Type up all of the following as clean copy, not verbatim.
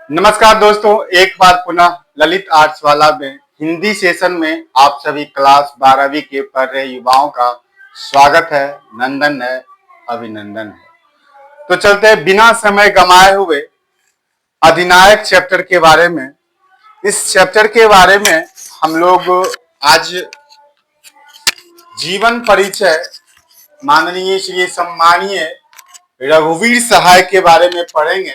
नमस्कार दोस्तों, एक बार पुनः ललित आर्ट्स वाला में हिंदी सेशन में आप सभी क्लास 12वीं के पढ़ रहे युवाओं का स्वागत है, नंदन है, अभिनंदन है। तो चलते हैं बिना समय गंवाए हुए अधिनायक चैप्टर के बारे में। इस चैप्टर के बारे में हम लोग आज जीवन परिचय माननीय श्री सम्मानीय रघुवीर सहाय के बारे में पढ़ेंगे।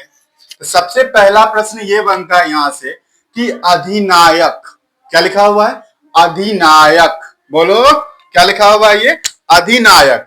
तो सबसे पहला प्रश्न ये बनता है यहां से कि अधिनायक क्या लिखा हुआ है? अधिनायक बोलो, क्या लिखा हुआ है ये? अधिनायक।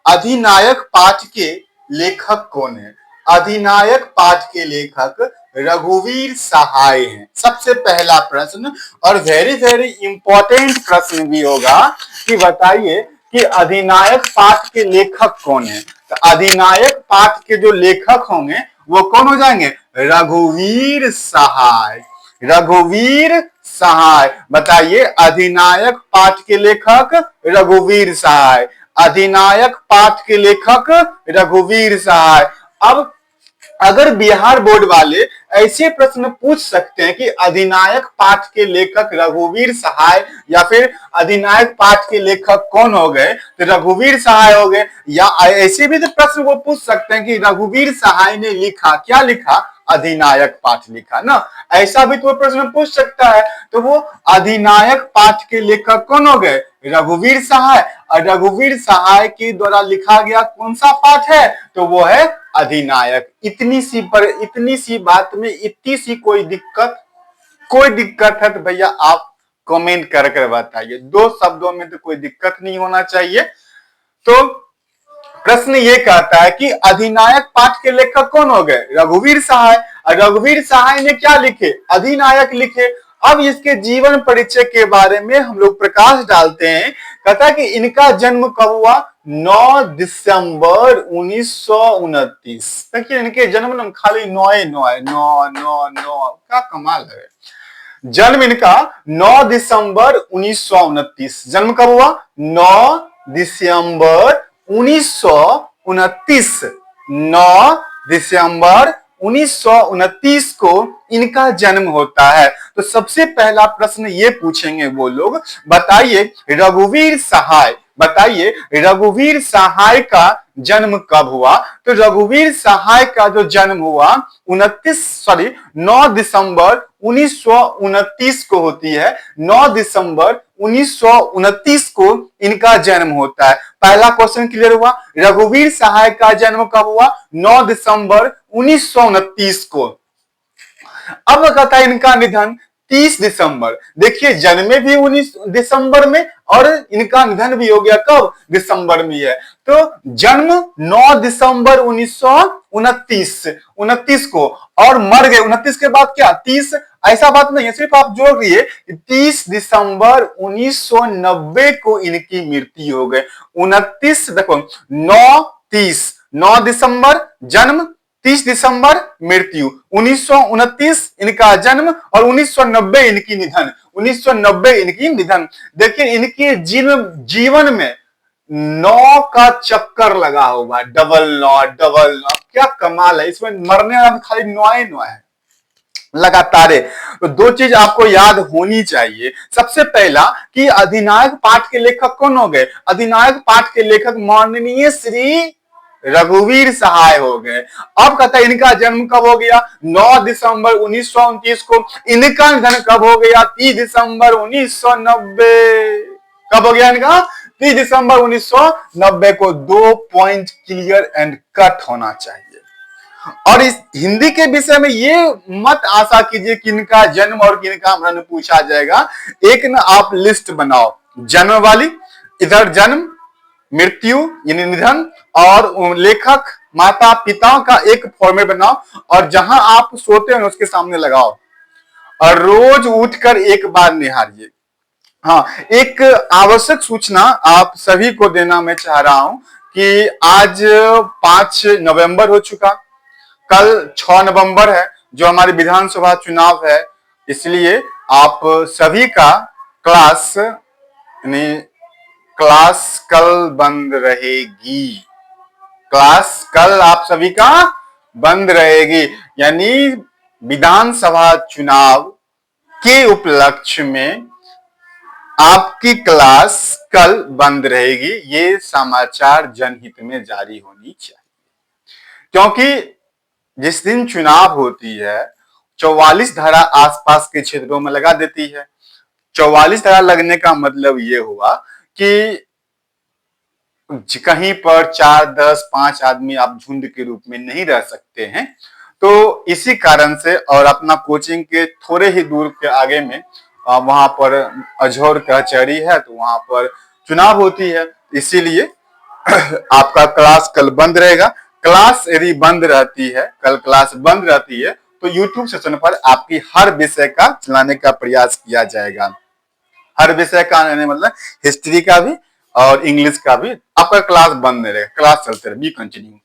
अधिनायक पाठ के लेखक कौन है? अधिनायक पाठ के लेखक रघुवीर सहाय हैं। सबसे पहला प्रश्न और वेरी वेरी इंपॉर्टेंट प्रश्न भी होगा कि बताइए कि अधिनायक पाठ के लेखक कौन है। तो अधिनायक पाठ के जो लेखक होंगे वो कौन हो जाएंगे? रघुवीर सहाय। रघुवीर सहाय, बताइए अधिनायक पाठ के लेखक रघुवीर सहाय। अधिनायक पाठ के लेखक रघुवीर सहाय। अब अगर बिहार बोर्ड वाले ऐसे प्रश्न पूछ सकते हैं कि अधिनायक पाठ के लेखक रघुवीर सहाय या फिर अधिनायक पाठ के लेखक कौन हो गए, तो रघुवीर सहाय हो गए। या ऐसे भी तो प्रश्न वो पूछ सकते हैं कि रघुवीर सहाय ने लिखा, क्या लिखा? अधिनायक पाठ लिखा ना। ऐसा भी तो प्रश्न पूछ सकता है। तो वो अधिनायक पाठ के लेखक कौन हो गए? रघुवीर सहाय। और रघुवीर सहाय के द्वारा लिखा गया कौन सा पाठ है? तो वो है अधिनायक। इतनी सी बात में इतनी सी कोई दिक्कत है तो भैया आप कमेंट कर बताइए। दो शब्दों में तो कोई दिक्कत नहीं होना चाहिए। तो प्रश्न ये कहता है कि अधिनायक पाठ के लेखक कौन हो गए? रघुवीर सहाय। और रघुवीर सहाय ने क्या लिखे? अधिनायक लिखे। अब इसके जीवन परिचय के बारे में हम लोग प्रकाश डालते हैं। कहता है कि इनका जन्म कब हुआ? 9 दिसंबर 1929। देखिए इनके जन्म में खाली 9 क्या कमाल है। जन्म इनका 9 दिसंबर 1929। जन्म कब हुआ? 9 दिसंबर 1929। 9 दिसंबर 1929 को इनका जन्म होता है। तो सबसे पहला प्रश्न ये पूछेंगे वो लोग, बताइए रघुवीर सहाय का जन्म कब हुआ? तो रघुवीर सहाय का जो जन्म हुआ 9 दिसंबर 1929 को होती है। 9 दिसंबर 1929 को इनका जन्म होता है। पहला क्वेश्चन क्लियर हुआ। रघुवीर सहाय का जन्म कब हुआ? 9 दिसंबर 1929 को। अब कहता है इनका निधन 30 दिसंबर। देखिए जन्मे भी 19 दिसंबर में और इनका निधन भी हो गया कब? दिसंबर में है। तो जन्म 9 दिसंबर 1929 को और मर गए 29 के बाद क्या 30। ऐसा बात नहीं है, सिर्फ आप जोड़ रहिए 30 दिसंबर 1990 को इनकी मृत्यु हो गई। 29 देखो 9 दिसंबर जन्म, 30 दिसंबर मृत्यु, 1929 इनका जन्म और 1990 इनकी निधन। 1990 इनकी निधन। देखिए इनके जीवन में 9 का चक्कर लगा हुआ, डबल नौ। क्या कमाल है, इसमें मरने वाला खाली 9 है लगातार। तो दो चीज आपको याद होनी चाहिए। सबसे पहला कि अधिनायक पाठ के लेखक कौन हो गए? अधिनायक पाठ के लेखक माननीय श्री रघुवीर सहाय हो गए। अब कहता है इनका जन्म कब हो गया? 9 दिसंबर 1929 को। इनका निधन कब हो गया? 30 दिसंबर 1990। कब हो गया इनका? 30 दिसंबर 1990 को। 2 पॉइंट क्लियर एंड कट होना चाहिए। और इस हिंदी के विषय में ये मत आशा कीजिए कि इनका जन्म और किनका मरण पूछा जाएगा। एक ना आप लिस्ट बनाओ, जन्म वाली, इधर जन्म, मृत्यु यानी निधन, और लेखक माता पिता का एक फॉर्मेट बनाओ और जहां आप सोते हैं उसके सामने लगाओ और रोज उठकर एक बार निहारिए। हाँ, एक आवश्यक सूचना आप सभी को देना मैं चाह रहा हूं कि आज 5 नवंबर हो चुका, कल 6 नवंबर है जो हमारी विधानसभा चुनाव है। इसलिए आप सभी का क्लास यानी क्लास कल बंद रहेगी। क्लास कल आप सभी का बंद रहेगी। यानी विधानसभा चुनाव के उपलक्ष्य में आपकी क्लास कल बंद रहेगी, ये समाचार जनहित में जारी होनी चाहिए। क्योंकि जिस दिन चुनाव होती है 44 धारा आसपास के क्षेत्रों में लगा देती है। 44 धारा लगने का मतलब ये हुआ कि कहीं पर 4, 10, 5 आदमी आप झुंड के रूप में नहीं रह सकते हैं। तो इसी कारण से और अपना कोचिंग के थोड़े ही दूर के आगे में वहां पर अजहर कचहरी है, तो वहां पर चुनाव होती है, इसीलिए आपका क्लास कल बंद रहेगा। क्लास यदि बंद रहती है, कल क्लास बंद रहती है, तो यूट्यूब सेशन पर आपकी हर विषय का चलाने का प्रयास किया जाएगा। हर विषय का मतलब हिस्ट्री का भी और इंग्लिश का भी आपका क्लास बंद नहीं रहेगा, क्लास चलते रहे, बी कंटिन्यू।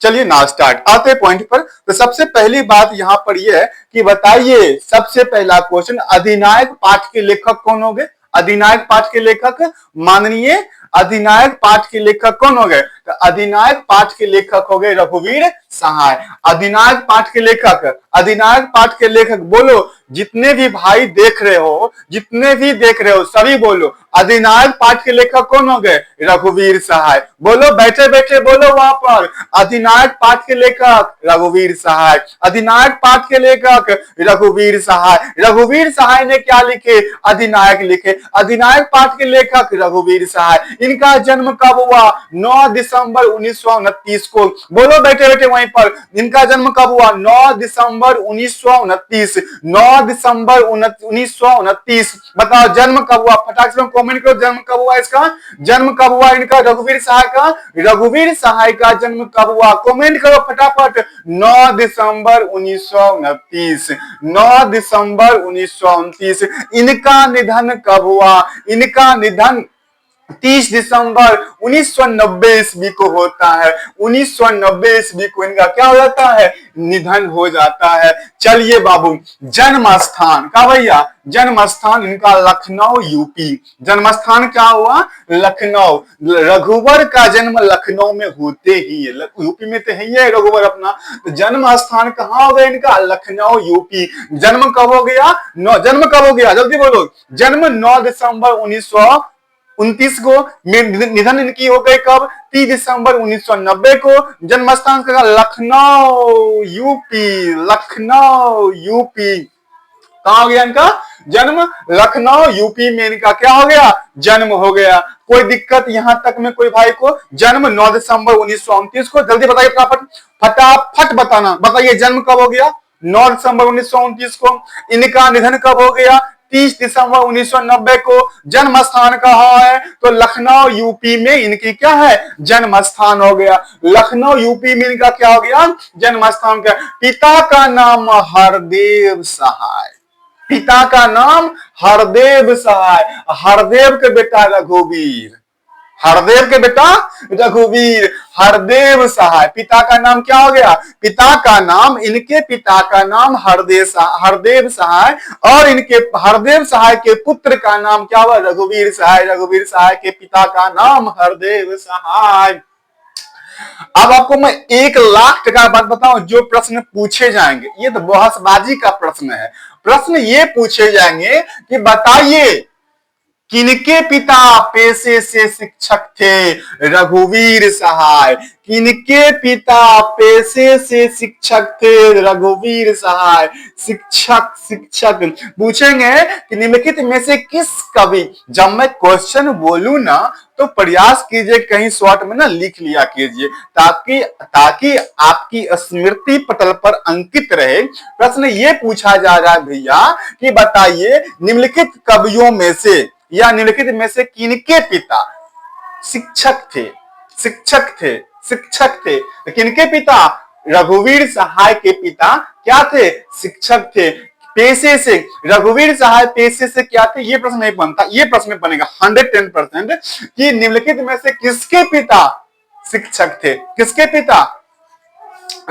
चलिए नाउ स्टार्ट, आते पॉइंट पर। तो सबसे पहली बात यहाँ पर यह है कि बताइए, सबसे पहला क्वेश्चन, अधिनायक पाठ के लेखक कौन हो गए? अधिनायक पाठ के लेखक माननीय अधिनायक पाठ के लेखक कौन हो गए? तो अधिनायक पाठ के लेखक हो गए रघुवीर सहाय। अधिनायक पाठ के लेखक, अधिनायक पाठ के लेखक बोलो, जितने भी भाई देख रहे हो, जितने भी देख रहे हो सभी बोलो, अधिनायक पाठ के लेखक कौन हो गए? रघुवीर सहाय। बोलो, बैठे बैठे बोलो वहां पर, अधिनायक पाठ के लेखक रघुवीर सहाय, अधिनायक पाठ के लेखक रघुवीर सहाय। रघुवीर सहाय ने क्या लिखे? अधिनायक लिखे। अधिनायक पाठ के लेखक रघुवीर सहाय। इनका जन्म कब हुआ? 9 दिसंबर 1929 को। बोलो बैठे बैठे वहीं पर, इनका जन्म कब हुआ? 9 दिसंबर 1929। 9 दिसंबर 1929। बताओ जन्म कब हुआ? फटाक से कमेंट करो, जन्म कब हुआ इसका? जन्म कब हुआ इनका रघुवीर सहाय का? रघुवीर सहाय का जन्म कब हुआ? कमेंट करो फटाफट। 9 दिसंबर 1929। 9 दिसंबर 1929। इनका निधन कब हुआ? इनका निधन 30 दिसंबर 1990 ईस्वी को होता है। 1990 ईस्वी को इनका क्या हो जाता है? निधन हो जाता है। चलिए बाबू, जन्म स्थान का भैया, जन्म स्थान इनका लखनऊ यूपी। जन्म स्थान क्या हुआ? लखनऊ। रघुवर का जन्म लखनऊ में होते ही है, यूपी में तो है ही है रघुवर अपना, तो जन्म स्थान कहां हो गया इनका? लखनऊ यूपी। जन्म कब हो गया? जन्म कब हो गया? जल्दी बोलो। जन्म 9 दिसंबर 1929 को। निधन इनकी हो गई कब? 30 दिसंबर 1990 को। जन्म स्थान का लखनऊ यूपी। लखनऊ यूपी। कहां हो गया इनका जन्म? लखनऊ यूपी में इनका क्या हो गया? जन्म हो गया। कोई दिक्कत यहां तक में कोई भाई को? जन्म 9 दिसंबर 1929 को। जल्दी बताइए फटाफट, फटाफट बताना। बताइए जन्म कब हो गया? 9 दिसंबर 1929 को। इनका निधन कब हो गया? 30 दिसंबर 1990 को। जन्म स्थान कहाँ है? तो लखनऊ यूपी में इनकी क्या है? जन्म स्थान हो गया। लखनऊ यूपी में इनका क्या हो गया? जन्म स्थान का। पिता का नाम हरदेव सहाय। पिता का नाम हरदेव सहाय। हरदेव के बेटा रघुवीर। हरदेव के बेटा रघुवीर। हरदेव सहाय। पिता का नाम क्या हो गया? पिता का नाम, इनके पिता का नाम हरदेव सहाय, और इनके हरदेव सहाय के पुत्र का नाम क्या हुआ? रघुवीर सहाय। रघुवीर सहाय के पिता का नाम हरदेव सहाय। अब आपको मैं 1,00,000 बात बताऊं, जो प्रश्न पूछे जाएंगे, ये तो बहसबाजी का प्रश्न है। प्रश्न ये पूछे जाएंगे कि बताइए किनके पिता पेशे से शिक्षक थे? रघुवीर सहाय। किनके पिता पेशे से शिक्षक थे? रघुवीर सहाय। शिक्षक शिक्षक पूछेंगे कि निम्नलिखित में से किस कवि, जब मैं क्वेश्चन बोलूं ना तो प्रयास कीजिए कहीं शॉर्ट में ना लिख लिया कीजिए, ताकि ताकि आपकी स्मृति पटल पर अंकित रहे। प्रश्न ये पूछा जा रहा है भैया कि बताइए निम्नलिखित कवियों में से या निम्नलिखित में से किनके पिता शिक्षक थे? शिक्षक थे, शिक्षक थे। तो किनके पिता? रघुवीर सहाय के पिता क्या थे? शिक्षक थे। पेशे से, रघुवीर सहाय पेशे से क्या थे? ये प्रश्न नहीं बनता। ये प्रश्न बनेगा 110% कि निम्नलिखित में से किसके पिता शिक्षक थे? किसके पिता?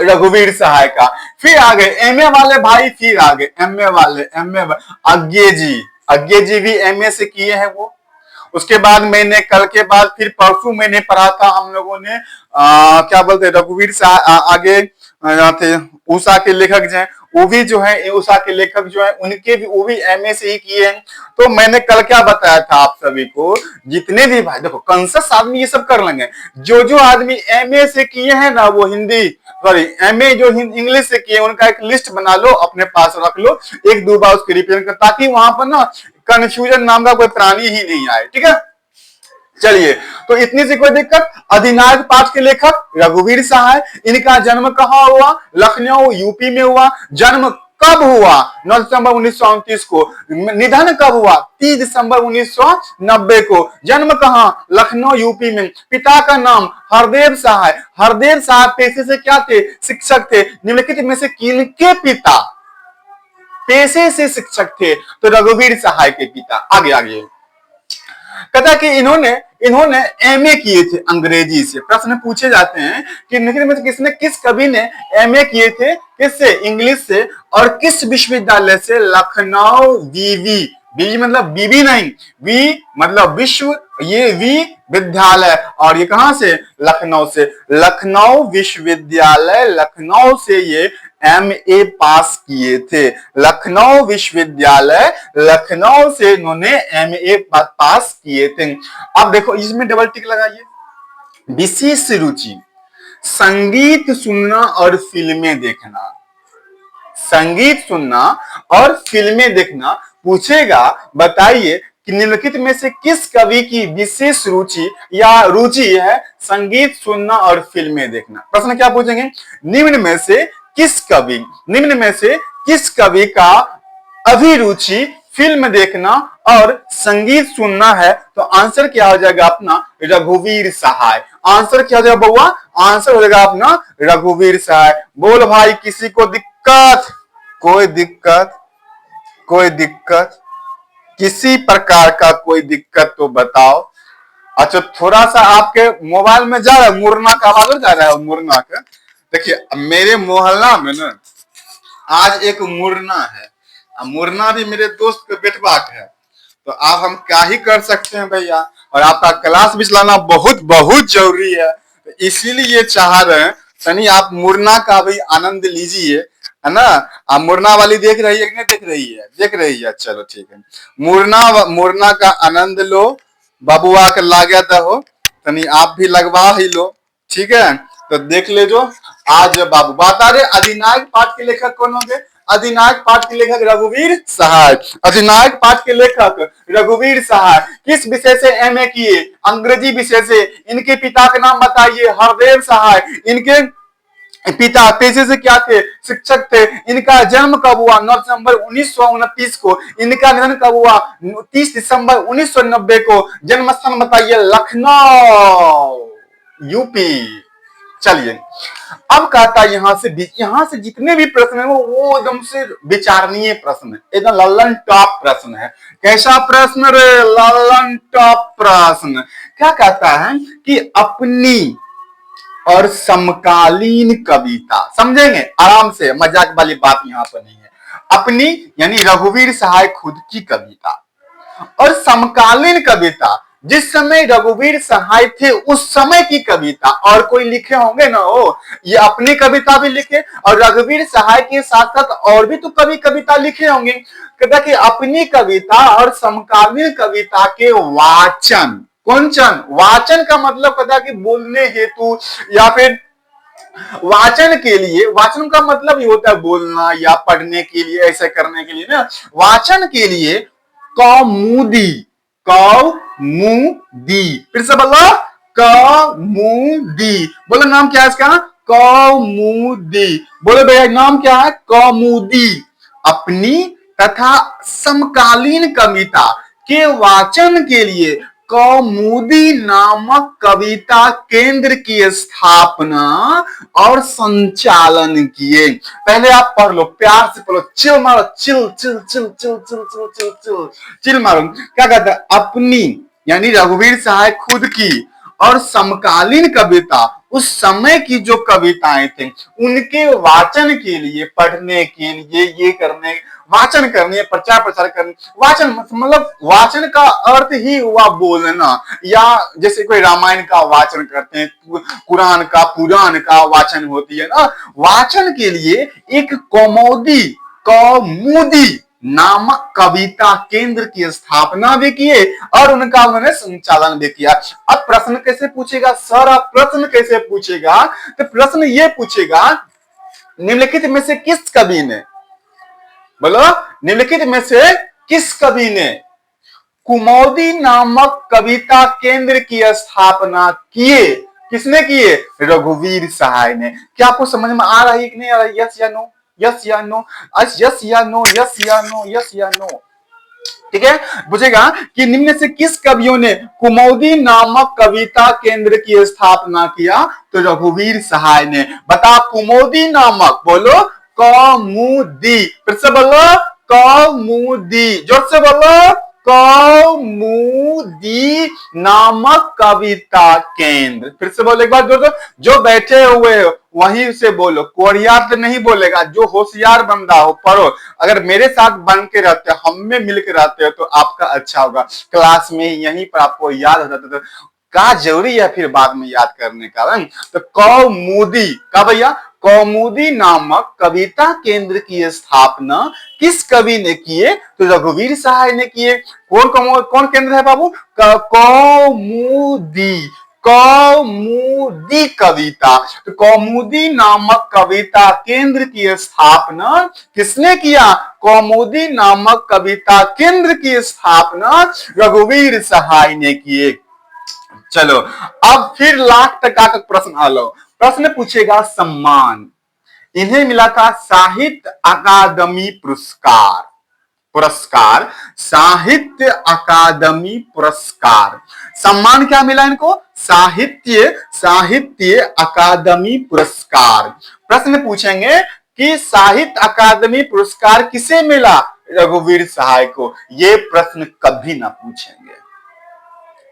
रघुवीर सहाय का। फिर आगे एमए वाले भाई, फिर आगे एमए वाले, अज्ञे जी भी एमए से किए हैं वो। उसके बाद मैंने कल के बाद फिर परसों मैंने पढ़ा था हम लोगों ने क्या बोलते हैं, रघुवीर सहाय आगे थे उषा के लेखक जो हैं वो भी जो है उषा के लेखक जो है उनके भी वो भी एमए से ही किए हैं। तो मैंने कल क्या बताया था आप सभी को, जितने भी भाई देखो कॉन्सियस आदमी ये सब कर लेंगे, जो जो आदमी एमए से किए हैं ना वो हिंदी सॉरी एमए जो इंग्लिश से किए उनका एक लिस्ट बना लो अपने पास रख लो, एक दो बार उसकी रिपेयर कर, ताकि वहां पर ना कंफ्यूजन नाम का कोई प्राणी ही नहीं आए। ठीक है, चलिए तो इतनी सी कोई दिक्कत। अधिनायक पाठ के लेखक रघुवीर सहाय, इनका जन्म कहां हुआ, लखनऊ यूपी में हुआ। जन्म कब हुआ, 9 दिसंबर 1929 को। निधन कब हुआ, 30 दिसंबर 1990 को। जन्म कहां, लखनऊ यूपी में। पिता का नाम हरदेव सहाय। हरदेव सहाय पेशे से क्या थे, शिक्षक थे। निम्नलिखित में से किनके पिता पेशे से शिक्षक थे, तो रघुवीर सहाय के पिता। आगे आगे कहता कि इन्होंने इन्होंने एमए किए थे अंग्रेजी से। प्रश्न पूछे जाते हैं कि निम्नलिखित में से किसने किस कवि ने एमए किए थे, किससे, इंग्लिश से, और किस विश्वविद्यालय से, लखनऊ वीवी। वी मतलब बीबी नहीं, वी मतलब विश्व, ये वी विद्यालय, और ये कहां से, लखनऊ से। लखनऊ विश्वविद्यालय लखनऊ से ये एमए पास किए थे। लखनऊ विश्वविद्यालय लखनऊ से इन्होंने एमए पास किए थे। अब देखो इसमें डबल टिक लगाइए। विशेष रुचि, संगीत सुनना और फिल्में देखना। संगीत सुनना और फिल्में देखना पूछेगा। बताइए कि निम्नलिखित में से किस कवि की विशेष रुचि या रुचि है संगीत सुनना और फिल्में देखना। प्रश्न क्या पूछेंगे, निम्न में से किस कवि का अभिरुचि फिल्म देखना और संगीत सुनना है, तो आंसर क्या हो जाएगा अपना, रघुवीर सहाय। आंसर क्या हो जाएगा बउआ, आंसर हो जाएगा अपना रघुवीर सहाय। बोल भाई किसी को दिक्कत, कोई दिक्कत किसी प्रकार का कोई दिक्कत तो बताओ। अच्छा थोड़ा सा आपके मोबाइल में जा रहा है मुरना का आवाज, जा रहा है मुरना का। देखिए मेरे मोहल्ला में ना आज एक मुरना है, मुरना भी मेरे दोस्त के बेटवा है, तो आप हम क्या ही कर सकते हैं भैया। और आपका क्लास भी चलाना बहुत बहुत जरूरी है, तो इसीलिए चाह रहे हैं तनी आप मुरना का भी आनंद लीजिए, है ना। आप मुरना वाली देख रही है कि नहीं देख रही है, देख रही है, चलो ठीक है। मुरना का आनंद लो, बबुआ के लागत हो, तनी आप भी लगवा ही लो, ठीक है। तो देख ले जो आज बाबू बता रहे अधिनायक पाठ के लेखक कौन होंगे, अधिनायक पाठ के लेखक रघुवीर सहाय। अधिनायक पाठ के लेखक रघुवीर सहाय किस विषय से एमए किए, अंग्रेजी विषय से। इनके पिता का नाम बताइए, हरदेव सहाय। इनके पिता पेशे से क्या थे, शिक्षक थे। इनका जन्म कब हुआ, 9 दिसंबर 1929 को। इनका निधन कब हुआ, 30 दिसंबर 1990 को। जन्म स्थान बताइए, लखनऊ यूपी। चलिए अब कहता है यहां से जितने भी प्रश्न है वो एकदम से विचारणीय प्रश्न है, एकदम लल्लन टॉप प्रश्न है। कैसा प्रश्न रे, लल्लन टॉप प्रश्न। क्या कहता है कि अपनी और समकालीन कविता, समझेंगे आराम से, मजाक वाली बात यहां पर नहीं है। अपनी यानी रघुवीर सहाय खुद की कविता, और समकालीन कविता जिस समय रघुवीर सहाय थे उस समय की कविता। और कोई लिखे होंगे ना हो, ये अपनी कविता भी लिखे और रघुवीर सहाय के साथ साथ और भी तो कवि कविता लिखे होंगे। कहता कि अपनी कविता और समकालीन कविता के वाचन, कौनचन वाचन का मतलब कहता कि बोलने हेतु या फिर वाचन के लिए। वाचन का मतलब ये होता है बोलना या पढ़ने के लिए, ऐसे करने के लिए ना। वाचन के लिए कौमुदी, कौमुदी, फिर से बोलो कौमुदी। बोलो नाम क्या है इसका, कौमुदी। बोलो भैया नाम क्या है, कौमुदी। अपनी तथा समकालीन कविता के वाचन के लिए कौमुदी नामक कविता केंद्र की स्थापना और संचालन किए। पहले आप पढ़ लो, प्यार से पढ़ो, चिल मारो, chill chill chill chill chill chill chill chill chill मारो। क्या कहता है, अपनी यानी रघुवीर सहाय खुद की, और समकालीन कविता, उस समय की जो कविताएं थी उनके वाचन के लिए, पढ़ने के लिए, ये करने, वाचन करने, प्रचार प्रसार करने, वाचन मतलब वाचन का अर्थ ही हुआ बोलना, या जैसे कोई रामायण का वाचन करते हैं, कुरान का, पुराण का वाचन होती है ना, वाचन के लिए एक कौमुदी नामक कविता केंद्र की स्थापना भी किए और उनका उन्होंने संचालन भी किया। अब प्रश्न कैसे पूछेगा सर, आप प्रश्न कैसे पूछेगा, तो प्रश्न ये पूछेगा निम्नलिखित में से किस कवि ने, बोलो निम्नलिखित में से किस कवि ने कुमौदी नामक कविता केंद्र की स्थापना किए, किसने किए, रघुवीर सहाय ने। क्या आपको समझ में आ रहा है कि नहीं आ रहा है? यस या नो, यस या नो, यस या नो, यस या नो, यस या नो। ठीक है, पूछेगा कि निम्न से किस कवियों ने कुमौदी नामक कविता केंद्र की स्थापना किया, तो रघुवीर सहाय ने। बता, कुमौदी नामक, बोलो कौमुदी, फिर से बोलो कौमुदी, जोर से बोलो कौमुदी नामक कविता केंद्र। फिर से बोलो एक बार जोर से, जो बैठे हुए हो वहीं से बोलो, कोरिया तो नहीं बोलेगा, जो होशियार बंदा हो पढ़ो। अगर मेरे साथ बन के रहते हो, हम में मिल के रहते हो, तो आपका अच्छा होगा, क्लास में यहीं पर आपको याद हो जाता। तो का जरूरी है फिर बाद में याद करने का। तो कौमुदी का भैया, कौमुदी नामक कविता केंद्र की स्थापना किस कवि ने किए, तो रघुवीर सहाय ने किए। कौन कौन केंद्र है बाबू, कौमुदी, कौमुदी कविता। तो कौमुदी नामक कविता केंद्र की स्थापना किसने किया, कौमुदी नामक कविता केंद्र की स्थापना रघुवीर सहाय ने किए। चलो अब फिर लाख टका का प्रश्न आ लो। प्रश्न पूछेगा सम्मान, इन्हें मिला था साहित्य अकादमी पुरस्कार, पुरस्कार, साहित्य अकादमी पुरस्कार। सम्मान क्या मिला इनको, साहित्य अकादमी पुरस्कार। प्रश्न पूछेंगे कि साहित्य अकादमी पुरस्कार किसे मिला, रघुवीर सहाय को। ये प्रश्न कभी ना पूछेंगे।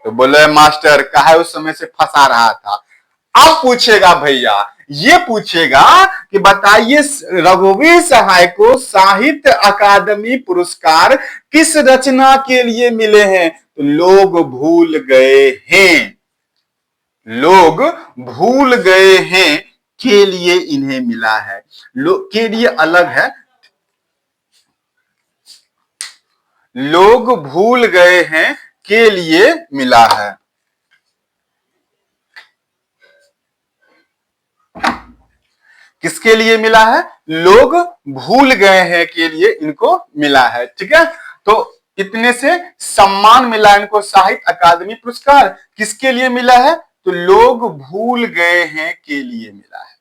तो बोले मास्टर काहे उस समय से फंसा रहा था। अब पूछेगा भैया, ये पूछेगा कि बताइए रघुवीर सहाय को साहित्य अकादमी पुरस्कार किस रचना के लिए मिले हैं, तो लोग भूल गए हैं, लोग भूल गए हैं के लिए इन्हें मिला है। लोग के लिए अलग है, लोग भूल गए हैं के लिए मिला है। किसके लिए मिला है, लोग भूल गए हैं के लिए इनको मिला है। ठीक है, तो इतने से सम्मान मिला इनको, साहित्य अकादमी पुरस्कार किसके लिए मिला है, तो लोग भूल गए हैं के लिए मिला है।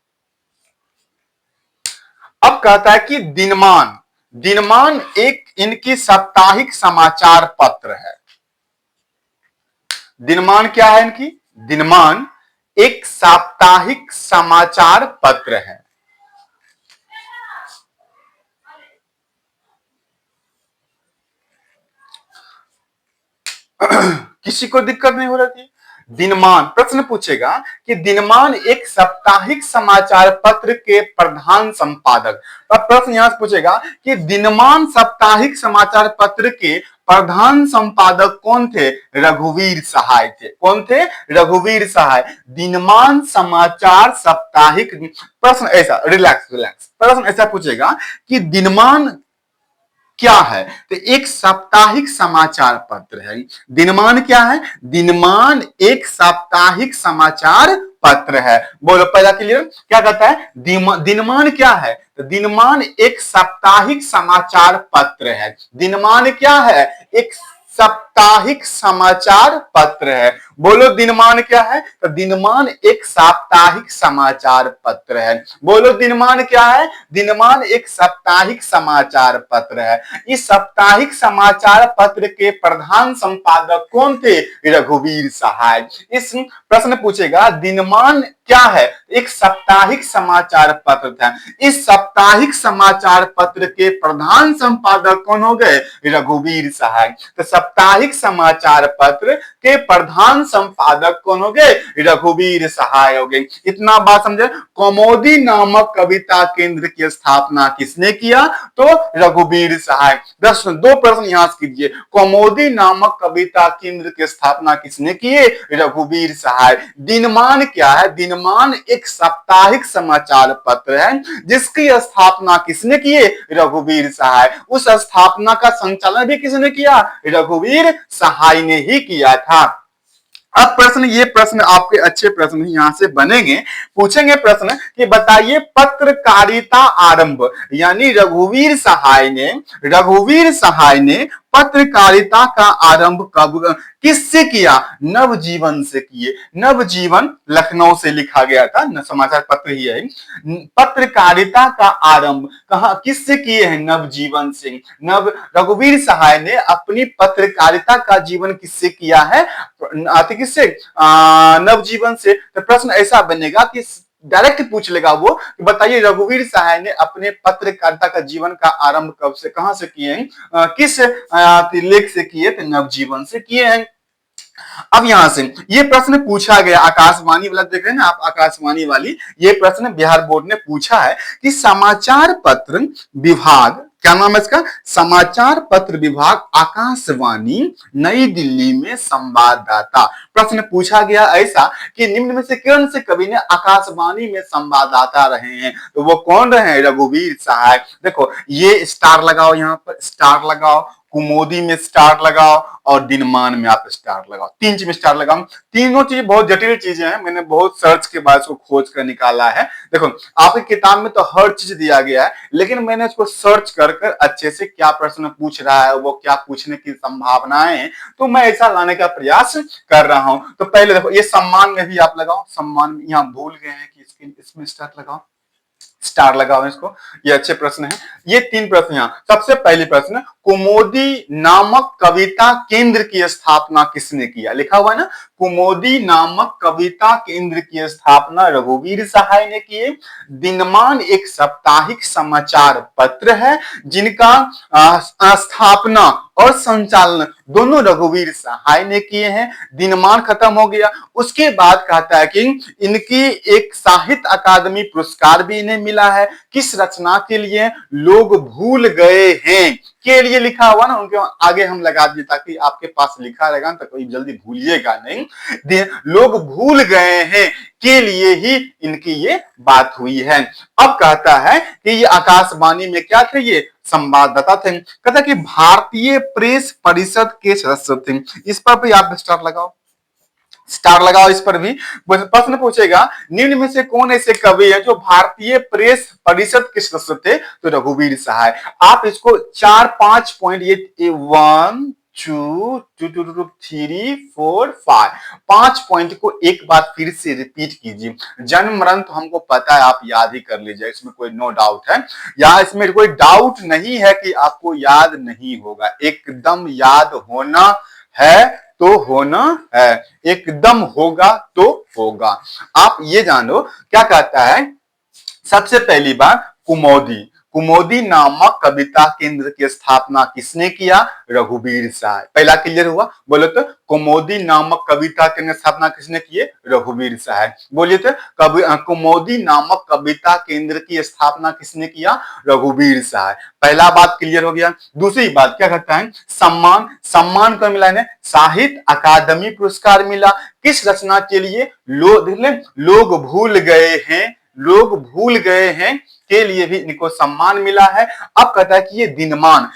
अब कहता है कि दिनमान, दिनमान एक इनकी साप्ताहिक समाचार पत्र है। दिनमान क्या है इनकी, दिनमान एक साप्ताहिक समाचार पत्र है। किसी को दिक्कत नहीं हो रही थी। दिनमान, प्रश्न पूछेगा कि दिनमान एक साप्ताहिक समाचार पत्र के प्रधान संपादक। अब प्रश्न यहां से पूछेगा कि दिनमान साप्ताहिक समाचार पत्र के प्रधान संपादक कौन थे, रघुवीर सहाय थे। कौन थे, रघुवीर सहाय। दिनमान समाचार साप्ताहिक, प्रश्न ऐसा, रिलैक्स रिलैक्स, प्रश्न ऐसा पूछेगा कि दिनमान क्या है, तो एक साप्ताहिक समाचार पत्र है। दिनमान क्या है, दिनमान एक साप्ताहिक समाचार पत्र है। बोलो पहला क्लियर, क्या कहता है, दिनमान क्या है, तो दिनमान एक साप्ताहिक समाचार पत्र है। दिनमान क्या है, एक साप्ताहिक समाचार पत्र है। बोलो दिनमान क्या है, तो दिनमान एक साप्ताहिक समाचार पत्र है। बोलो दिनमान क्या है, दिनमान एक साप्ताहिक समाचार पत्र है। इस साप्ताहिक समाचार पत्र के प्रधान संपादक कौन थे, रघुवीर सहाय। इस प्रश्न पूछेगा दिनमान क्या है, एक साप्ताहिक समाचार पत्र था। इस साप्ताहिक समाचार पत्र के प्रधान संपादक कौन हो गए, रघुवीर सहाय। तो साप्ताहिक साप्ताहिक समाचार पत्र के प्रधान संपादक कौन हो गए? रघुवीर सहाय हो गए। इतना बात समझे। कौमुदी नामक कविता केंद्र की स्थापना किसने किया? तो रघुवीर सहाय। दो प्रश्न यहां से कीजिए। कौमुदी नामक कविता केंद्र की स्थापना किसने किए? रघुवीर सहाय। दिनमान क्या है? दिनमान एक साप्ताहिक समाचार पत्र है जिसकी स्थापना किसने किए? रघुवीर सहाय। उस स्थापना का संचालन भी किसने किया? रघुवीर सहाय ने ही किया था। अब प्रश्न, ये प्रश्न आपके अच्छे प्रश्न यहां से बनेंगे। पूछेंगे प्रश्न कि बताइए पत्रकारिता आरंभ, यानी रघुवीर सहाय ने पत्रकारिता का आरंभ कब किससे किया? नवजीवन से किए। नवजीवन लखनऊ से लिखा गया था, समाचार पत्र ही है। पत्रकारिता का आरंभ कहां किससे किए हैं? नवजीवन से। रघुवीर सहाय ने अपनी पत्रकारिता का जीवन किससे किया है? किससे? नवजीवन से। तो प्रश्न ऐसा बनेगा कि डायरेक्ट पूछ लेगा वो कि बताइए रघुवीर सहाय ने अपने पत्रकारिता का जीवन का आरंभ कब से, कहां से किए हैं? किस लेख से किए? तो नवजीवन से किए हैं। अब यहां से ये प्रश्न पूछा गया, आकाशवाणी वाला देख रहे हैं ना आप, आकाशवाणी वाली, ये प्रश्न बिहार बोर्ड ने पूछा है कि समाचार पत्र विभाग, क्या नाम है इसका? समाचार पत्र विभाग, आकाशवाणी, नई दिल्ली में संवाददाता। प्रश्न पूछा गया ऐसा कि निम्न में से कौन से कवि ने आकाशवाणी में संवाददाता रहे हैं? तो वो कौन रहे हैं? रघुवीर सहाय। देखो ये स्टार लगाओ, यहां पर स्टार लगाओ, कुमोदी में स्टार लगाओ और दिनमान में आप स्टार लगाओ। तीन चीज में स्टार लगाओ। तीनों चीज बहुत जटिल चीजें हैं, मैंने बहुत सर्च के बाद इसको खोज कर निकाला है। देखो आपकी किताब में तो हर चीज दिया गया है, लेकिन मैंने इसको सर्च कर कर अच्छे से क्या प्रश्न पूछ रहा है, वो क्या पूछने की संभावनाएं हैं, तो मैं ऐसा लाने का प्रयास कर रहा हूं। तो पहले देखो ये सम्मान में भी आप लगाओ, सम्मान यहां भूल गए हैं कि इसमें स्टार लगाओ, स्टार लगाओ इसको। ये अच्छे प्रश्न हैं। ये तीन प्रश्न यहां। सबसे पहली प्रश्न, कुमोदी नामक कविता केंद्र की स्थापना किसने किया? लिखा हुआ है ना, कुमोदी नामक कविता केंद्र की स्थापना रघुवीर सहाय ने की। दिनमान एक साप्ताहिक समाचार पत्र है जिनका स्थापना और संचालन दोनों रघुवीर सहाय ने किए हैं। दिनमान खत्म हो गया, उसके बाद कहता है कि इनकी एक साहित्य अकादमी पुरस्कार भी इन्हें मिला है। किस रचना के लिए? लोग भूल गए हैं के लिए लिखा हुआ ना, उनके आगे हम लगा दिए ताकि आपके पास लिखा रहेगा तो कोई जल्दी भूलिएगा नहीं। लोग भूल गए हैं के लिए ही इनकी ये बात हुई है। अब कहता है कि ये आकाशवाणी में क्या थे? ये संवाददाता थे। कहता कि भारतीय प्रेस परिषद के सदस्य थे। इस पर भी आप स्टार लगाओ, स्टार लगाओ इस पर भी। प्रश्न पूछेगा निम्न में से कौन ऐसे कवि है जो भारतीय प्रेस परिषद के सदस्य थे? तो रघुवीर सहाय। आप इसको 4-5 पॉइंट, ये 1 2 3 4 5 5 पॉइंट को एक बार फिर से रिपीट कीजिए। जन्म मरण तो हमको पता है, आप याद ही कर लीजिए, इसमें कोई नो डाउट है, या इसमें कोई डाउट नहीं है कि आपको याद नहीं होगा। एकदम याद होना है तो होना है, एकदम होगा तो होगा। आप ये जानो क्या कहता है। सबसे पहली बात, कुमोदी नामक कविता केंद्र की स्थापना किसने किया? रघुवीर सहाय। पहला क्लियर हुआ। बोलो तो कुमोदी नामक कविता केंद्र की स्थापना किसने की? रघुवीर सहाय। बोलिए तो कुमोदी नामक कविता केंद्र की स्थापना किसने किया? रघुवीर सहाय। पहला बात क्लियर हो गया। दूसरी बात क्या कहता है? सम्मान को मिला है, साहित्य अकादमी पुरस्कार मिला। किस रचना के लिए? लोग भूल गए हैं के लिए भी इनको सम्मान मिला है। अब कहता है कि ये दिनमान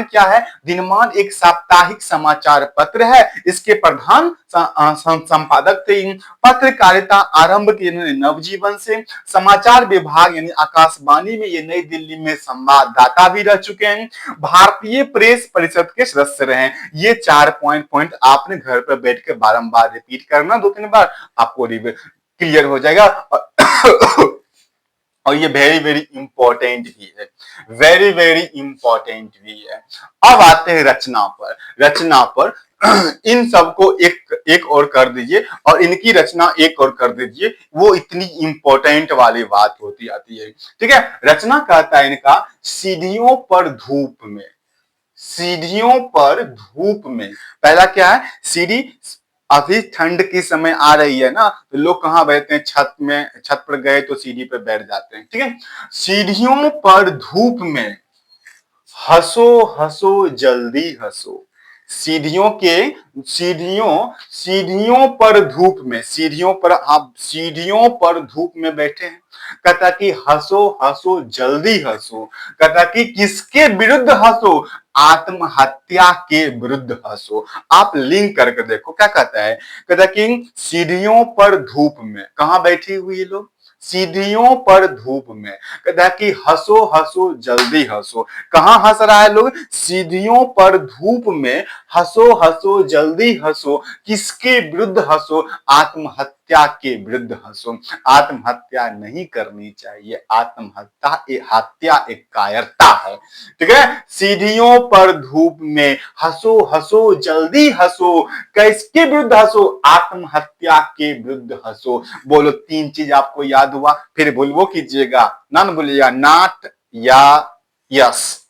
क्या है? दिनमान एक साप्ताहिक समाचार पत्र है, इसके प्रधान संपादक थे। पत्रकारिता आरंभ की नवजीवन से। समाचार विभाग यानी आकाशवाणी में ये नई दिल्ली में संवाददाता भी रह चुके हैं। भारतीय प्रेस परिषद के सदस्य रहे। ये 4 पॉइंट आपने घर पर बैठ के बारंबार रिपीट करना, 2-3 बार, आपको क्लियर हो जाएगा। और ये वेरी वेरी इंपॉर्टेंट भी है, वेरी वेरी इंपॉर्टेंट भी है। अब आते हैं रचना पर इन सबको एक और कर दीजिए और इनकी रचना एक और कर दीजिए, वो इतनी इंपॉर्टेंट वाली बात होती आती है। ठीक है, रचना कहता है इनका सीढ़ियों पर धूप में, सीढ़ियों पर धूप में। पहला क्या है, सीढ़ी। अभी ठंड की समय आ रही है ना, तो लोग कहाँ बैठते हैं, छत में, छत पर गए तो सीढ़ी पर बैठ जाते हैं, ठीक है। सीढ़ियों पर धूप में हंसो हंसो जल्दी हंसो। सीढ़ियों के सीढ़ियों पर धूप में, सीढ़ियों पर, आप सीढ़ियों पर धूप में बैठे हैं। कहता कि हंसो हंसो जल्दी हंसो। कहता कि किसके विरुद्ध हंसो, आत्महत्या के विरुद्ध हंसो। आप लिंक करके देखो क्या कहता है। कहता कि सीढ़ियों पर धूप में, कहां बैठी हुई है लोग, सीढ़ियों पर धूप में। कहता कि हंसो हंसो जल्दी हंसो। कहां हंस रहा है लोग, सीढ़ियों पर धूप में। हंसो हंसो जल्दी हंसो। किसके विरुद्ध हंसो, आत्महत्या के विरुद्ध हंसो। आत्महत्या नहीं करनी चाहिए। हत्या एक कायरता है, ठीक है। सीढ़ियों पर धूप में हंसो हंसो जल्दी हंसो। किसके विरुद्ध हंसो, आत्महत्या के विरुद्ध हंसो। बोलो, तीन चीज आपको याद हुआ, फिर बोलवो कीजिएगा, ना बोलिएगा नॉट या यस।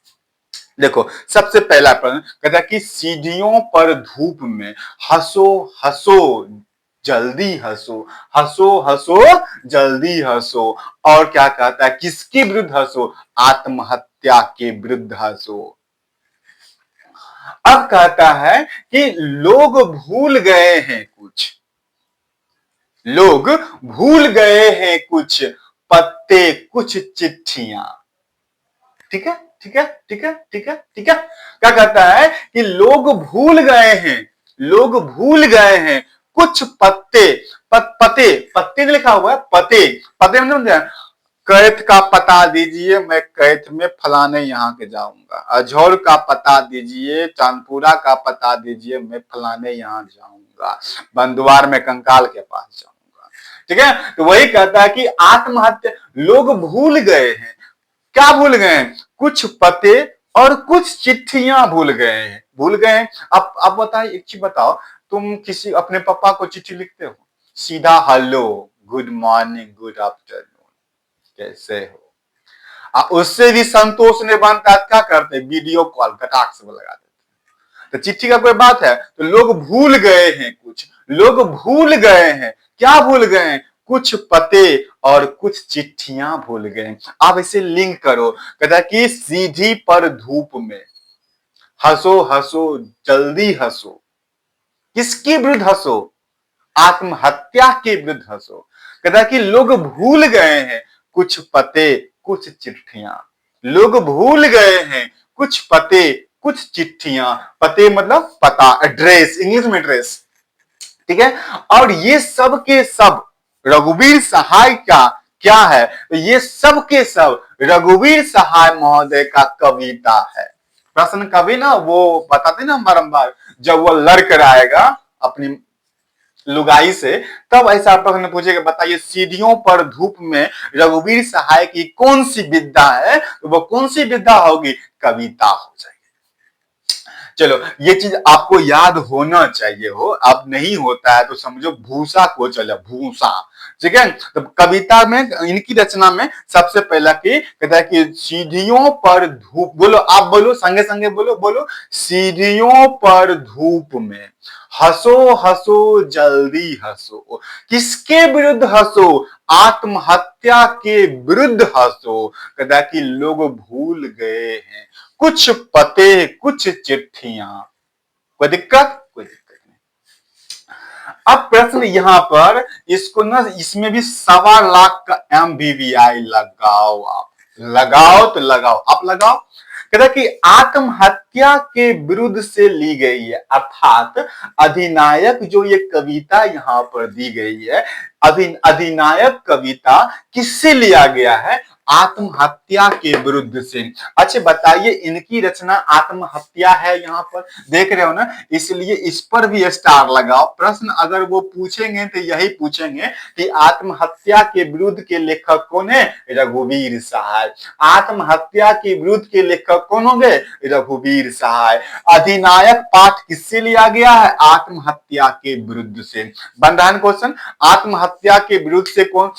देखो, सबसे पहला प्रश्न कहता है कि सीढ़ियों पर धूप में हंसो हंसो जल्दी हंसो। हंसो हंसो जल्दी हंसो। और क्या कहता है, किसके विरुद्ध हंसो, आत्महत्या के विरुद्ध हंसो। अब कहता है कि लोग भूल गए हैं कुछ, लोग भूल गए हैं कुछ पत्ते, कुछ चिट्ठियां। ठीक है, ठीक है, ठीक है, ठीक है, ठीक है। क्या कहता है कि लोग भूल गए हैं, लोग भूल गए हैं कुछ पत्ते। पते, पत्ते लिखा हुआ है, पते। पते मतलब कैथ का पता दीजिए, मैं कैथ में फलाने यहाँ के जाऊंगा। अजहर का पता दीजिए, चांदपुरा का पता दीजिए, मैं फलाने यहाँ जाऊंगा। बंदुआर में कंकाल के पास जाऊंगा, ठीक है। तो वही कहता है कि आत्महत्या, लोग भूल गए हैं। क्या भूल गए हैं, कुछ पते और कुछ चिट्ठियां भूल गए हैं, भूल गए हैं। अब बताइए, एक चीज बताओ, तुम किसी अपने पापा को चिट्ठी लिखते हो, सीधा hello, good morning, good afternoon, कैसे हो। उससे भी संतोष नहीं बनता, क्या करते, वीडियो कॉल कटाक से लगा देते। तो चिट्ठी का कोई बात है, तो लोग भूल गए हैं कुछ, लोग भूल गए हैं। क्या भूल गए हैं, कुछ पते और कुछ चिट्ठियां भूल गए। आप इसे लिंक करो। कहता कि सीढ़ी पर धूप में हंसो हंसो जल्दी हंसो। किसके विरुद्ध हंसो, आत्महत्या के विरुद्ध हंसो। कहता कि लोग भूल गए हैं कुछ पते, कुछ चिट्ठियां। लोग भूल गए हैं कुछ पते, कुछ चिट्ठियां। पते मतलब पता, एड्रेस, इंग्लिश में एड्रेस, ठीक है। और ये सब के सब रघुवीर सहाय का क्या है, तो ये सब के सब रघुवीर सहाय महोदय का कविता है। प्रश्न कवि ना वो बताते ना बारंबार, जब वो लड़कर आएगा अपनी लुगाई से, तब ऐसा प्रश्न पूछेगा, बताइए सीढ़ियों पर धूप में रघुवीर सहाय की कौन सी विद्या है, तो वो कौन सी विद्या होगी, कविता हो जाएगी। चलो, ये चीज आपको याद होना चाहिए हो। अब नहीं होता है तो समझो भूसा को चले, भूसा, ठीक है। तो कविता में, इनकी रचना में सबसे पहला की कहता है कि सीढ़ियों पर धूप, बोलो आप, बोलो संगे संगे, बोलो बोलो, सीढ़ियों पर धूप में हंसो हंसो जल्दी हंसो। किसके विरुद्ध हंसो, आत्महत्या के विरुद्ध हंसो। कहता कि लोग भूल गए हैं कुछ पते, कुछ चिट्ठियां। कोई दिक्कत, कोई दिक्कत नहीं। अब प्रश्न यहां पर, इसको ना, इसमें भी 1.25 लाख का MBBI लगाओ। आप लगाओ तो लगाओ, आप लगाओ। कहता कि आत्महत्या के विरुद्ध से ली गई है, अर्थात अधिनायक जो ये कविता यहां पर दी गई है, अधिनायक कविता किससे लिया गया है, आत्महत्या के विरुद्ध से। अच्छा बताइए, इनकी रचना आत्महत्या है, यहां पर देख रहे हो ना, इसलिए इस पर भी स्टार लगाओ। प्रश्न अगर वो पूछेंगे तो यही पूछेंगे कि आत्महत्या के विरुद्ध के लेखक कौन है, रघुवीर सहाय। आत्महत्या के विरुद्ध के लेखक कौन होंगे, रघुवीर सहाय। अधिनायक पाठ किससे लिया गया है, आत्महत्या के विरुद्ध से। बन रहा है क्वेश्चन, आत्महत्या के विरुद्ध से कौन,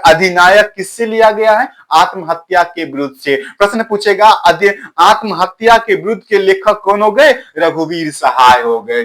अधिनायक किससे लिया गया है, आत्महत्या के विरुद्ध से। प्रश्न पूछेगा आत्महत्या के विरुद्ध के लेखक कौन हो गए? रघुवीर सहाय हो गए।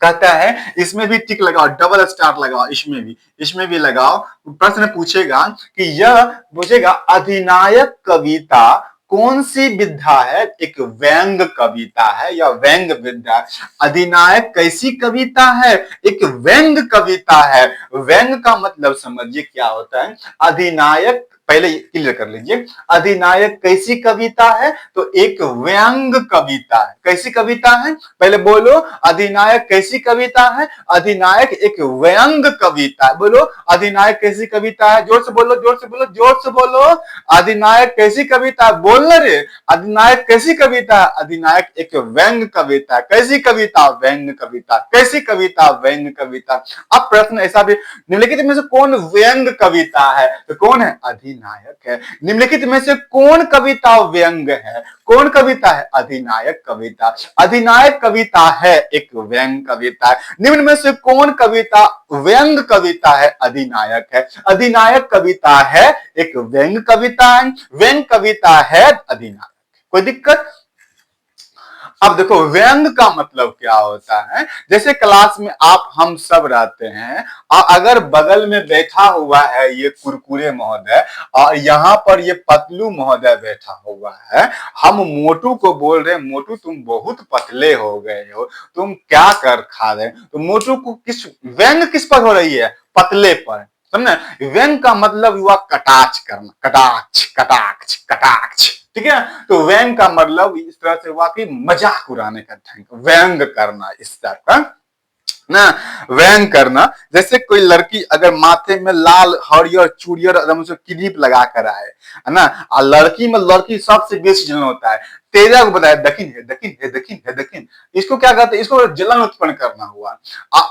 कहता है इसमें भी टिक लगाओ, डबल स्टार लगाओ, इसमें भी लगाओ। प्रश्न पूछेगा कि यह पूछेगा अधिनायक कविता कौन सी विधा है? एक व्यंग कविता है या व्यंग विधा। अधिनायक कैसी कविता है? एक व्यंग कविता है। व्यंग का मतलब समझिए क्या होता है। अधिनायक पहले क्लियर कर लीजिए, अधिनायक कैसी कविता है? तो एक व्यंग कविता है। कैसी कविता है? पहले बोलो, अधिनायक कैसी कविता है? अधिनायक एक व्यंग कविता है। बोलो, अधिनायक कैसी कविता है? जोर से बोलो, जोर से बोलो, जोर से बोलो। अधिनायक कैसी कविता है? बोलना रे। अधिनायक कैसी कविता है? अधिनायक एक व्यंग कविता है। कैसी कविता? व्यंग कविता। कैसी कविता? व्यंग कविता। अब प्रश्न ऐसा भी, निम्नलिखित में से कौन व्यंग कविता है? तो कौन है? अधिनायक है। निम्नलिखित में से कौन कविता व्यंग है? कौन कविता है? अधिनायक कविता। अधिनायक कविता है एक व्यंग कविता है। निम्न में से कौन कविता व्यंग कविता है? अधिनायक है। अधिनायक कविता है एक व्यंग कविता है। व्यंग कविता है अधिनायक। कोई दिक्कत? अब देखो व्यंग का मतलब क्या होता है। जैसे क्लास में आप हम सब रहते हैं और अगर बगल में बैठा हुआ है ये कुरकुरे महोदय और यहाँ पर ये पतलू महोदय बैठा हुआ है, हम मोटू को बोल रहे हैं मोटू तुम बहुत पतले हो गए हो, तुम क्या कर खा रहे हो, तो मोटू को किस व्यंग किस पर हो रही है? पतले पर। समझे? व्यंग का मतलब हुआ कटाक्ष करना, कटाक्ष कटाक्ष कटाक्ष। ठीक है, तो व्यंग का मतलब इस तरह से हुआ कि मजाक उड़ाने का ढंग, व्यंग करना इस तरह का ना। व्यंग करना, जैसे कोई लड़की अगर माथे में लाल हरियर चूड़ियर एकदम से क्लिप लगा कर आए है ना, और लड़की में लड़की सबसे बेसी जलन होता है, तेजा को बताया दक्षिण है दक्षिण है दक्षिण है दक्षिण, इसको क्या कहते हैं? इसको जलन उत्पन्न करना हुआ।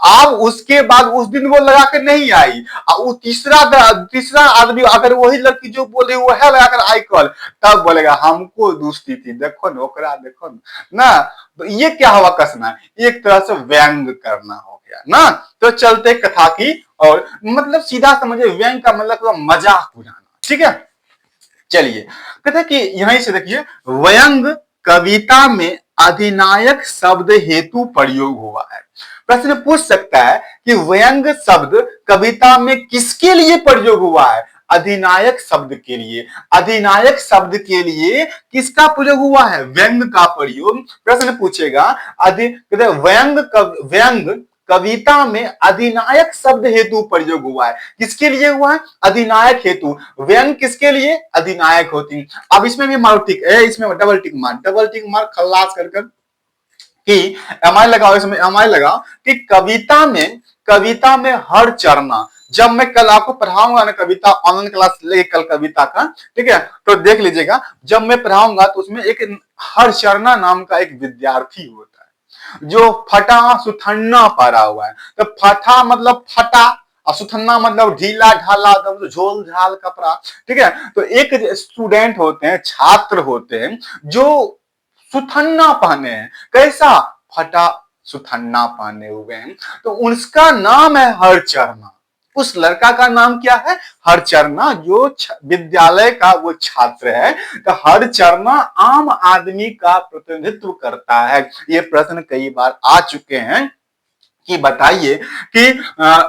अब उसके बाद उस दिन वो लगा कर नहीं आई और वो तीसरा आदमी अगर वही लड़की जो बोल रही वो है लगाकर आई कल, तब बोलेगा हमको दोस्ती थी, देखो न ओकरा देखो ना। तो ये क्या हुआ? कसना, एक तरह से व्यंग करना हो गया ना। तो चलते कथा की, और मतलब सीधा समझे व्यंग का मतलब मजाक उड़ाना। ठीक है, चलिए कहते कि यहीं से देखिए, व्यंग कविता में अधिनायक शब्द हेतु प्रयोग हुआ है। प्रश्न पूछ सकता है कि व्यंग शब्द कविता में किसके लिए प्रयोग हुआ है? अधिनायक शब्द के लिए। अधिनायक शब्द के लिए किसका प्रयोग हुआ है? व्यंग का प्रयोग। प्रश्न पूछेगा व्यंग कविता में अधिनायक शब्द हेतु प्रयोग हुआ है। किसके लिए हुआ है? अधिनायक हेतु। व्यंग किसके लिए? अधिनायक होती। अब इसमें भी मारो टिक, इसमें डबल टिक मार खल्लास कर कि एमआई लगाओ, इसमें एमआई लगाओ कि कविता में हर चरना, जब मैं कल आपको पढ़ाऊंगा ना कविता, ऑनलाइन क्लास लेके कल कविता का, ठीक है, तो देख लीजिएगा जब मैं पढ़ाऊंगा तो उसमें एक हर चरना नाम का एक विद्यार्थी होता है जो फटा सुथन्ना पढ़ा हुआ है। तो फटा मतलब फटा और सुथन्ना मतलब ढीला ढाला झोल झाल कपड़ा। ठीक है, तो एक स्टूडेंट होते हैं, छात्र होते हैं जो सुथन्ना पहने हैं। कैसा? फटा सुथन्ना पहने हुए हैं, तो उसका नाम है हरचरना। उस लड़का का नाम क्या है? हरचरना, जो विद्यालय का वो छात्र है। तो हरचरना आम आदमी का प्रतिनिधित्व करता है। ये प्रश्न कई बार आ चुके हैं कि बताइए कि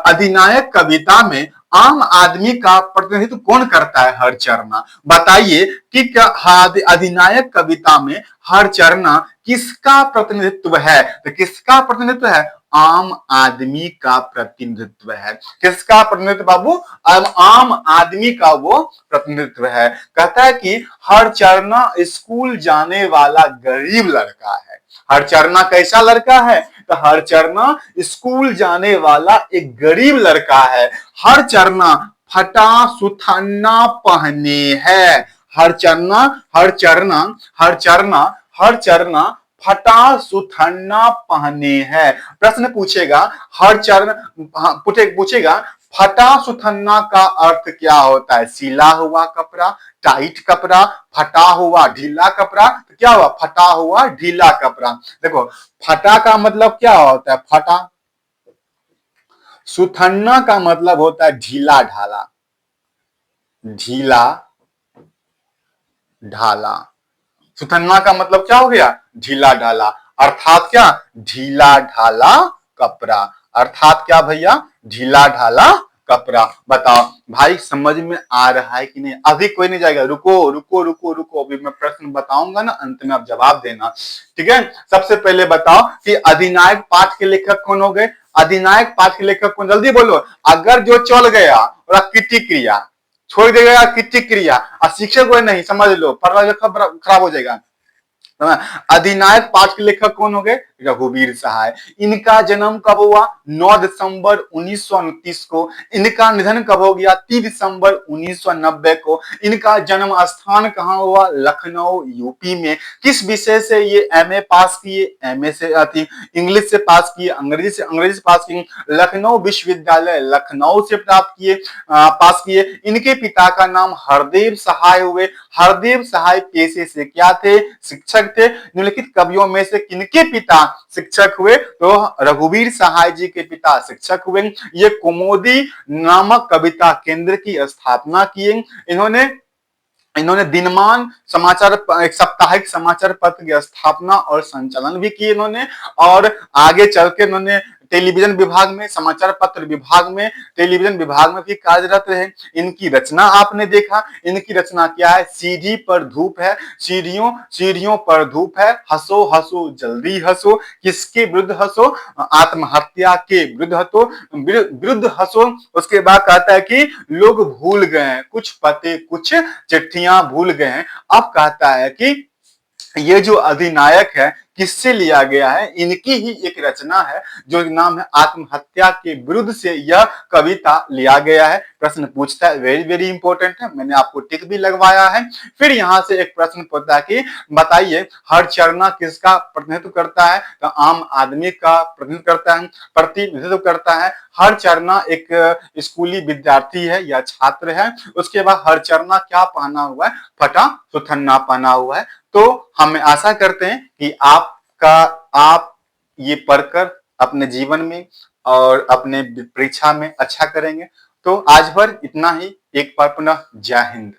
अधिनायक कविता में आम आदमी का प्रतिनिधित्व कौन करता है? हरचरना। बताइए कि क्या अधिनायक कविता में हरचरना किसका प्रतिनिधित्व है? तो किसका प्रतिनिधित्व है? आम आदमी का प्रतिनिधित्व है। किसका प्रतिनिधित्व बाबू? आम आदमी का वो प्रतिनिधित्व है। कहता है कि हरचरना स्कूल जाने वाला गरीब लड़का है। हरचरना कैसा लड़का है? तो हरचरना स्कूल जाने वाला एक गरीब लड़का है। हरचरना फटा सुथन्ना पहने है। हरचरना हरचरना हरचरना हरचरना फटा सुथन्ना पहने है। प्रश्न पूछेगा हरचरना पूछेगा फटा सुथन्ना का अर्थ क्या होता है? सिला हुआ कपड़ा, टाइट कपड़ा, फटा हुआ ढीला कपड़ा। तो क्या हुआ? फटा हुआ ढीला कपड़ा। देखो फटा का मतलब क्या होता है? फटा। सुथन्ना का मतलब होता है ढीला ढाला, ढीला ढाला। सुथन्ना का मतलब क्या हो गया? ढीला ढाला। अर्थात क्या? ढीला ढाला कपड़ा। अर्थात क्या भैया? ढीला ढाला कपड़ा। बताओ भाई समझ में आ रहा है कि नहीं? अभी कोई नहीं जाएगा, रुको रुको रुको रुको, अभी मैं प्रश्न बताऊंगा ना, अंत में आप जवाब देना, ठीक है? सबसे पहले बताओ कि अधिनायक पाठ के लेखक कौन हो गए? अधिनायक पाठ के लेखक कौन? जल्दी बोलो। अगर जो चल गया और किति क्रिया छोड़ देगा, किति क्रिया और शिक्षक वो नहीं, समझ लो पढ़ाई खराब हो जाएगा। अधिनायक पाठ के लेखक कौन हो गए? रघुवीर सहाय। इनका जन्म कब हुआ? 9 दिसंबर 1929 को। इनका निधन कब हो गया? 3 दिसंबर 1990 को। इनका जन्म स्थान कहां हुआ? लखनऊ यूपी में। किस विषय से ये एमए पास किए? एमए से आती इंग्लिश से पास किए, अंग्रेजी से पास किए। लखनऊ विश्वविद्यालय लखनऊ से प्राप्त किए, पास किए। इनके पिता का नाम हरदेव सहाय हुए। हरदेव सहाय पेशे से क्या थे? शिक्षक थे। निम्नलिखित कवियों में से किनके पिता शिक्षक हुए? तो रघुवीर सहाय जी के पिता शिक्षक हुए। ये कुमुदी नामक कविता केंद्र की स्थापना किए। इन्होंने इन्होंने दिनमान समाचार, एक साप्ताहिक समाचार पत्र की स्थापना और संचालन भी किए इन्होंने। और आगे चल के इन्होंने टेलीविजन विभाग में, समाचार पत्र विभाग में, टेलीविजन विभाग में भी कार्यरत रहे। इनकी रचना आपने देखा, इनकी रचना क्या है? सीढ़ी पर धूप है, सीढ़ियों सीढ़ियों पर धूप है, हंसो हंसो जल्दी हंसो। किसके विरुद्ध हंसो? आत्महत्या के विरुद्ध हंसो, विरुद्ध हंसो। उसके बाद कहता है कि लोग भूल गए कुछ पते, कुछ चिट्ठियां भूल गए हैं। अब कहता है कि ये जो अधिनायक है किससे लिया गया है? इनकी ही एक रचना है जो नाम है आत्महत्या के विरुद्ध से यह कविता लिया गया है। प्रश्न पूछता है, वेरी वेरी इंपॉर्टेंट है, मैंने आपको टिक भी लगवाया है। फिर यहां से एक प्रश्न पूछता है कि बताइए हरचरना किसका प्रतिनिधित्व करता है? तो आम आदमी का प्रतिनिधित्व करता है। हरचरना एक स्कूली विद्यार्थी है या छात्र है। उसके बाद हरचरना क्या पहना हुआ है? फटा सुथन्ना पहना हुआ है। तो हम आशा करते हैं कि आप ये पढ़कर अपने जीवन में और अपने परीक्षा में अच्छा करेंगे। तो आज भर इतना ही। एक बार पुनः जय हिंद।